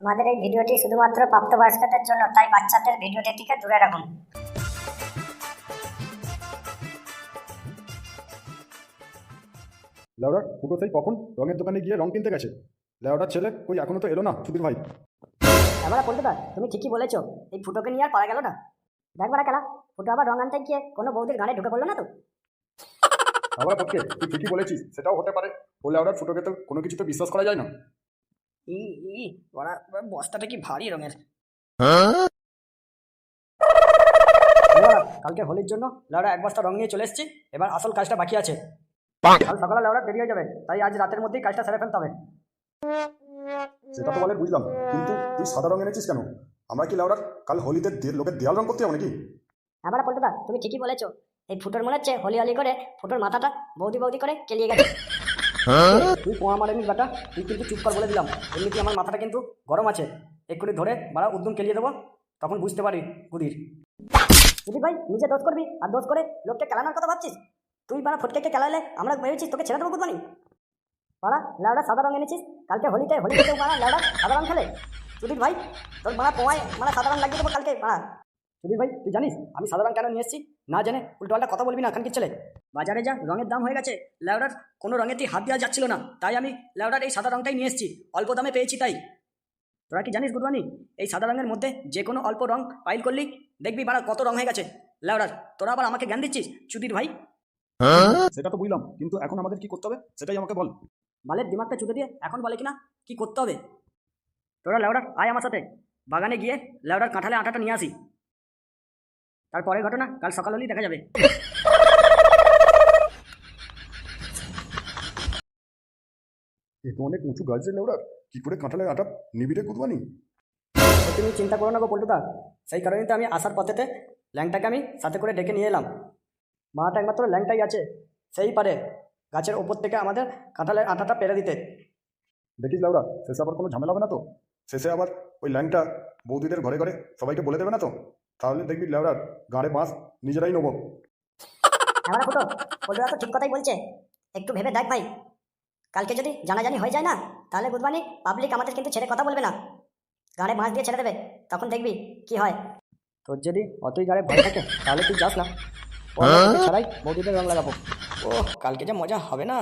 আমাদের এই ভিডিওটি শুধুমাত্র প্রাপ্তবয়স্কদের জন্য, তাই বাচ্চাদের ভিডিওটি থেকে দূরে রাখুন। লেওড়ার ফুটো সেই কখন রঙের দোকানে গিয়ে রং কিনতে গেছে। লেওড়ার ছেলে কই এখনো তো এলো না সুধীর ভাই। আমরা পল্টুদা, তুমি ঠিকই বলেছো, এই ফুটোকে নিয়ে আর পারা গেল না। দেখবা না খেলা, ফুটো আবার রং আনতে গিয়ে কোনো বৌদির গানে ঢুকে পড়লো না তো? আবার পক্ষে তুই ঠিকই বলেছিস, সেটাও হতে পারে। ও লেওড়ার ফুটোকে তো কোনো কিছুতে বিশ্বাস করা যায় না। ই ই ওরা বস্তাটা কি ভারী রঙের। কালকে হোলির জন্য লাউডা এক বস্তা রং নিয়ে চলে এসেছি, এবার আসল কাজটা বাকি আছে। কাল সকালে লাউডা দেরি হয়ে যাবে, তাই আজ রাতের মধ্যেই কাজটা সেরে ফেলতে হবে। সেটা তো বলে বুঝলাম, কিন্তু তুই সাদা রং এনেছিস কেন? আমরা কি লেওড়ার কাল হোলিতে লোকের দেয়াল রং করতে যাবো নাকি? আমরা পল্টুদা, তুমি ঠিকই বলেছো, এই ফুটোর মনে হচ্ছে হলি হলি করে ফুটোর মাথাটা বৌদি বৌদি করে কেলিয়ে গেছে। তুই পোয়া মারেনি বেটা, তুই কিন্তু চুপ কর বলে দিলাম। এমনিতে আমার মাথাটা কিন্তু গরম আছে, এক্ষুনি ধরে বাড়া উদ্যম কেলিয়ে দেবো, তখন বুঝতে পারি গুদির। যদি ভাই নিজে দোষ করবি আর দোষ করে লোককে কেলানোর কথা ভাবছিস? তুই বাড়া ফটকে কেলালে আমরা ভেবেছিস তোকে ছেড়ে দেবো কুদমানি? বাড়া লাউডা সাদা রং এনেছিস, কালকে হোলিতে কেউ বাড়া লাউডা সাদা রং খেলে? সুদীপ ভাই, তোর বাড়া পোয়ায় মানে সাদা রং লাগিয়ে দেবো কালকে বাড়া। সুদীপ ভাই, তুই জানিস আমি সাদা রং কেন নিয়ে এসেছি? না জেনে উল্টোপাল্টা কথা বলবি না এখানকার ছেলে। বাজারে যা রঙের দাম হয়ে গেছে, লাউডার কোনো রঙেতেই হাত দেওয়া যাচ্ছিল না, তাই আমি লাউডার এই সাদা রংটাই নিয়ে এসেছি, অল্প দামে পেয়েছি তাই। তোরা কি জানিস গুরবানি, এই সাদা রঙের মধ্যে যে কোনো অল্প রং পাইল করলি দেখবি বাড়া কত রং হয়ে গেছে লাউডার। তোরা আবার আমাকে জ্ঞান দিচ্ছিস সুধীর ভাই? সেটা তো বুঝলাম, কিন্তু এখন আমাদের কি করতে হবে সেটাই আমাকে বল। বালের দিমাগটা চুদে দিয়ে এখন বলে কিনা কি করতে হবে। তোরা লেওড়ার আয় আমার সাথে, বাগানে গিয়ে লেওড়ার কাঁঠালে আটাটা নিয়ে আসি। তারপরের ঘটনা কাল সকাল হলেই দেখা যাবে। এ তো অনেক উঁচু গাছ রে লেওড়ার, কি করে কাঁঠালের আটা নিবিড়ে কুদবানি? তুমি চিন্তা করো না গো পল্টুদা, সেই কারণেই তো আমি আসার পথেতে ল্যাংটাকে আমি সাথে করে ডেকে নিয়ে এলাম। মাটা একমাত্র ল্যাংটাই আছে, সেই পারে গাছের ওপর থেকে আমাদের কাঁঠালের আটাটা পেরে দিতে। দেখিস লেওড়া, শেষে আবার কোনো ঝামেলা হবে না তো? শেষে আবার ওই ল্যাংটা বৌদিদের ঘরে ঘরে সবাইকে বলে দেবে না তো? তাহলে দেখবি লেওড়ার গাঁড়ে বাঁশ নিজেরাই নেবো। আমরা ফুটো, পল্টুদা তো ঠিক কথাই বলছে, একটু ভেবে দেখ ভাই, কালকে যদি জানাজানি হয়ে যায় না, তাহলে গুদবানি পাবলিক আমাদের কিন্তু ছেড়ে কথা বলবে না, গাড়ে বাঁশ দিয়ে ছেড়ে দেবে, তখন দেখবি কি হয়। তোর যদি অতই গাড়ে ভয় থাকে তাহলে তুই যাস না, ছাড়াই বৌদিদের রং লাগাবো। ও কালকে যা মজা হবে না।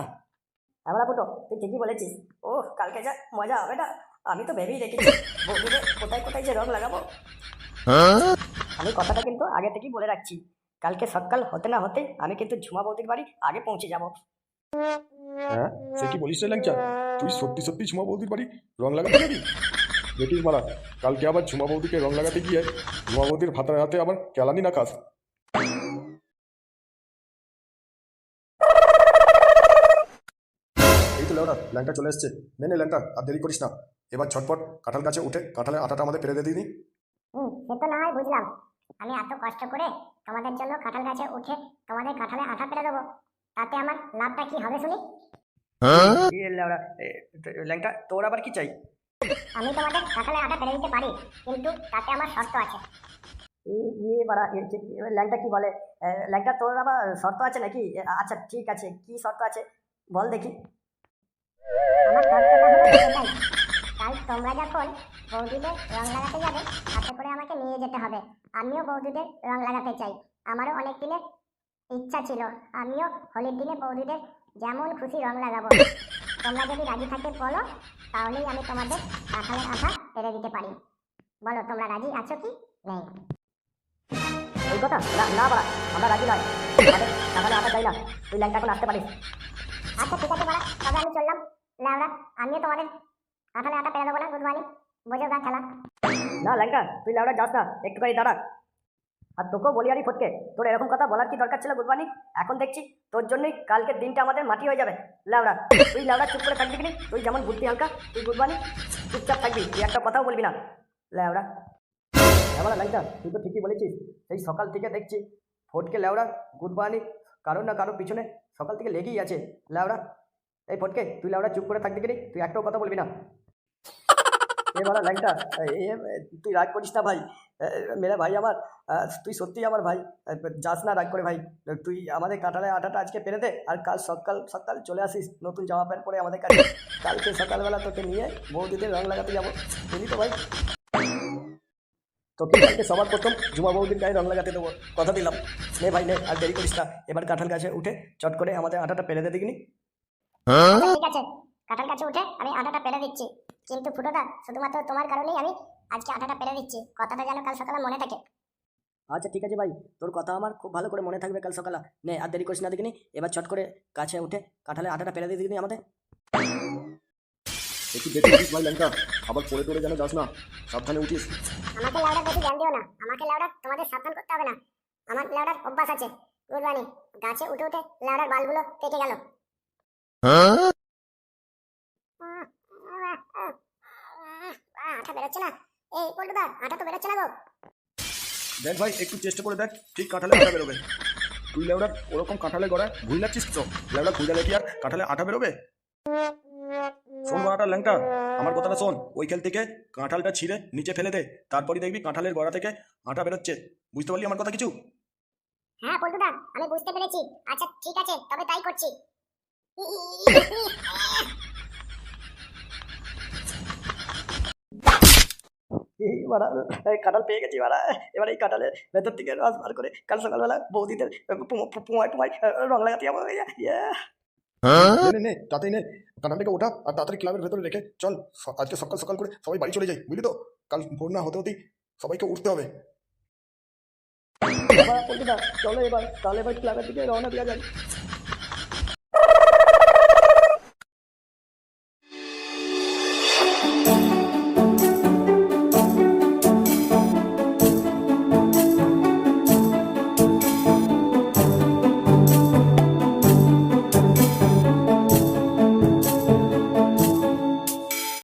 আমরা ফুটো, তুই ঠিকই বলেছিস, ও কালকে যা মজা হবে না, আমি তো ভেবেই রেখেছি বৌদিদের কোথায় কোথায় যে রং লাগাবো। আমি কথাটা কিন্তু আগে থেকেই বলে রাখছি, কালকে সকাল হতে না হতে আমি কিন্তু ঝুমা বৌদির বাড়ি আগে পৌঁছে যাব। হ্যাঁ, সে কি বলিস রে ল্যাংচা? তুই সত্যি সত্যি ঝুমা বৌদির বাড়ি রং লাগাতে যাবি? দেখিস মারা, কালকে আবার ঝুমা বৌদিকে রং লাগাতে গিয়ে ঝুমা বৌদির ভাতার হাতে আবার কেলানি না খাস। এই তো লেওড়া ল্যাংটা চলে এসছে। নে নে ল্যাংটা, আর দেরি করিস না, এবার ঝটপট কাঁঠাল গাছে উঠে কাঁঠালের আটাটা আমাদের ফেলে দিয়ে দিই। সে তো না হয় বুঝলাম, আমি এত কষ্ট করে তোমাদের জন্য কাঁঠাল গাছে উঠে তোমাদের কাঁঠালে আঠা পেরে দেবো, তাতে আমার লাভটা কি হবে শুনি? ল্যাংটা তোর আবার কি চাই? আমি তোমাদের কাঁঠালে আঠা পেরে দিতে পারি, কিন্তু তাতে আমার শর্ত আছে। ল্যাংটা কি বলে? ল্যাংটা তোর আবার শর্ত আছে নাকি? আচ্ছা ঠিক আছে, কি শর্ত আছে বল দেখি। আমার শর্তটা হলো এটাই, কাল তোমরা যখন বৌদিদের রং লাগাতে যাবে, হাতে করে আমাকে নিয়ে যেতে হবে। আমিও বৌদিদের রং লাগাতে চাই, আমারও অনেক দিনের ইচ্ছা ছিল, আমিও হোলির দিনে বৌদিদের যেমন খুশি রং লাগাবো। তোমরা যদি রাজি থাকতে বলো, তাহলেই আমি তোমাদের কাঁঠালের আঠা পেরে দিতে পারি। বলো তোমরা রাজি আছো কি নেই? ওই কথা না না বাড়া, আমরা রাজি নয়, আমাদের কাঁঠালে আটা চাই না, তুই ল্যাংটা এখন আসতে পারিস। আচ্ছা ঠিক আছে বাড়া, তবে আমি চললাম। ল্যাওড়া, আমিও তোমাদের কাঁঠালে আটা পেরে দেবো না, গুদমানি বোঝো গা খেলা। না ল্যাংটা, তুই ল্যাংটা যাস না, একটুখানি দাঁড়া। আর তোকেও বলি আরই ফটকে, তোর এরকম কথা বলার কি দরকার ছিল গুদমানি? এখন দেখছি তোর জন্যই কালকের দিনটা আমাদের মাটি হয়ে যাবে। ল্যাংড়া তুই ল্যাংড়া চুপ করে থাকবি কিনি, তুই যেমন বুদ্ধি হালকা, তুই গুদমানি চুপচাপ থাকবি, তুই একটা কথাও বলবি না ল্যাংড়া। হ্যাঁ ল্যাংটা, তুই তো ঠিকই বলেছিস, সেই সকাল থেকে দেখছি ফটকে ল্যাংড়া গুদমানি কারোর না কারোর পিছনে সকাল থেকে লেগেই আছে ল্যাংড়া। এই ফটকে তুই ল্যাংড়া চুপ করে থাকবি কিনি, তুই একটাও কথা বলবি না। বলা ল্যাংটা, তুই রাগ করিস না ভাই, মেরা ভাই আমার, তুই সত্যি আমার ভাই, যাস না রাগ করে ভাই। তুই আমাদের কাঁঠালে আটাটা আজকে পেরে দে, আর কাল সকাল সকাল চলে আসিস নতুন জামা প্যান্ট পরে আমাদের কাছে। কালকে সকালবেলা তোকে নিয়ে বৌদিদের রং লাগাতে যাবো, বুঝলি তো ভাই? তোকে কালকে সবার প্রথম ঝুমা বৌদির গায়ে রং লাগাতে দেবো, কথা দিলাম। নে ভাই নে, আর দেরি করিস না, এবার কাঁঠাল গাছে উঠে চট করে আমাদের আটাটা পেরে দে দেখিনি। আচ্ছা, ঠিক আছে, কাঁঠাল গাছে উঠে আমি আটাটা পেরে দিচ্ছি। কিন্তু ফুটোদা, শুধুমাত্র তোমার কারণেই আমি আজকে আটাটা পেরে দিচ্ছি, কথাটা যেন কাল সকালে মনে থাকে। আচ্ছা ঠিক আছে ভাই, তোর কথা আমার খুব ভালো করে মনে থাকবে কাল সকালে। নে আর দেরি করিস না দেখিনি, এবার চট করে কাছে উঠে কাঁঠালে আটাটা পেরে দিয়ে দেখিনি আমাদের। একটু দেখে উঠিস ভাই ল্যাংটা, আবার পড়ে টরে যেন যাস না, সাবধানে উঠিস। আমাকে লাউডার বেশি জ্ঞান দিও না, আমাকে লাউডার তোমাদের সাবধান করতে হবে না। আমার লাউডার অভ্যাস আছে, গুরবানি গাছে উঠে উঠে লাউডার বালগুলো কেটে গেল। আটা বেরোচ্ছে না, এই পল্টুদা, আটা তো বেরোচ্ছে না গো। দেখ ভাই, একটু চেষ্টা করে দেখ, ঠিক কাঁঠালে আটা বেরোবে। তুই লেওড়া ওরকম কাঁঠালে গড়ায় ভুল লাগছিস তো, লেওড়া খুঁজে কি আর কাঁঠালে আটা বেরোবে? শোন বাড়াটা ল্যাংটা, আমার কথাটা শোন, ওইখান থেকে কাঁঠালটা ছিঁড়ে নিচে ফেলে দে, তারপরে দেখবি কাঁঠালের গড়া থেকে আটা বেরোচ্ছে। বুঝতে পারলি আমার কথা কিছু? হ্যাঁ পল্টুদা, আমি বুঝতে পেরেছি। আচ্ছা ঠিক আছে, তবে তাই করছি। এবার কাঁঠাল পেয়ে গেছি এবার। এবার এই কাঁঠালের ভেতর থেকে রস বার করে কাল সকালবেলা বৌদিদের পুমায় টুমায় রং লাগাতে যাবো। নে নে নে, তাতেই নে, কাঁঠালটাকে ওঠা আর তাড়াতাড়ি ক্লাবের ভেতরে রেখে চল। আজকে সকাল সকাল করে সবাই বাড়ি চলে যাই, বুঝলি তো? কাল ভোর না হতে হতেই সবাইকে উঠতে হবে। চলো এবার, তাহলে এবার ক্লাবের দিকে রওনা দেওয়া যায়।